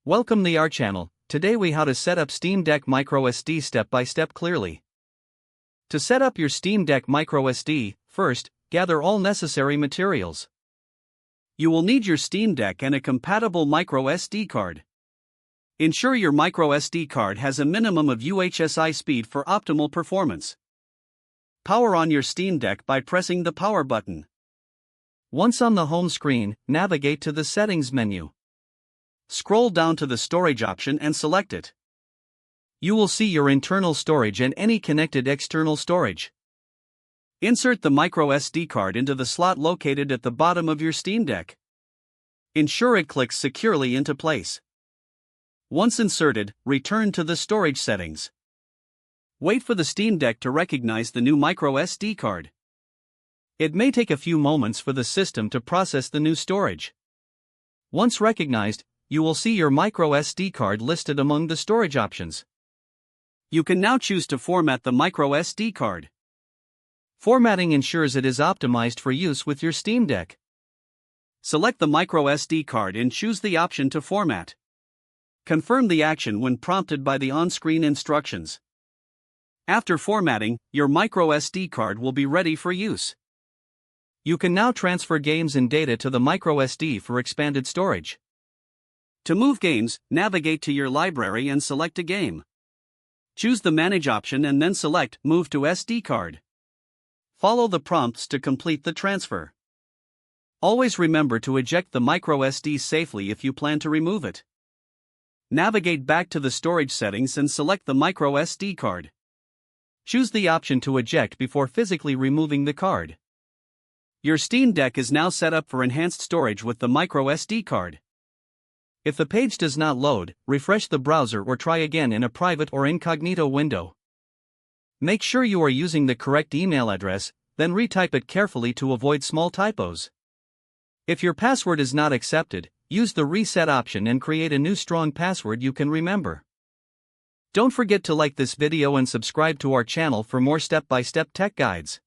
Welcome to our channel. Today we how to set up Steam Deck microSD step by step clearly. To set up your Steam Deck microSD, first, gather all necessary materials. You will need your Steam Deck and a compatible microSD card. Ensure your microSD card has a minimum of UHSI speed for optimal performance. Power on your Steam Deck by pressing the power button. Once on the home screen, navigate to the settings menu. Scroll down to the storage option and select it. You will see your internal storage and any connected external storage. Insert the microSD card into the slot located at the bottom of your Steam Deck. Ensure it clicks securely into place. Once inserted, return to the storage settings. Wait for the Steam Deck to recognize the new microSD card. It may take a few moments for the system to process the new storage. Once recognized, you will see your microSD card listed among the storage options. You can now choose to format the microSD card. Formatting ensures it is optimized for use with your Steam Deck. Select the microSD card and choose the option to format. Confirm the action when prompted by the on-screen instructions. After formatting, your microSD card will be ready for use. You can now transfer games and data to the microSD for expanded storage. To move games, navigate to your library and select a game. Choose the Manage option and then select Move to SD card. Follow the prompts to complete the transfer. Always remember to eject the microSD safely if you plan to remove it. Navigate back to the storage settings and select the microSD card. Choose the option to eject before physically removing the card. Your Steam Deck is now set up for enhanced storage with the microSD card. If the page does not load, refresh the browser or try again in a private or incognito window. Make sure you are using the correct email address, then retype it carefully to avoid small typos. If your password is not accepted, use the reset option and create a new strong password you can remember. Don't forget to like this video and subscribe to our channel for more step-by-step tech guides.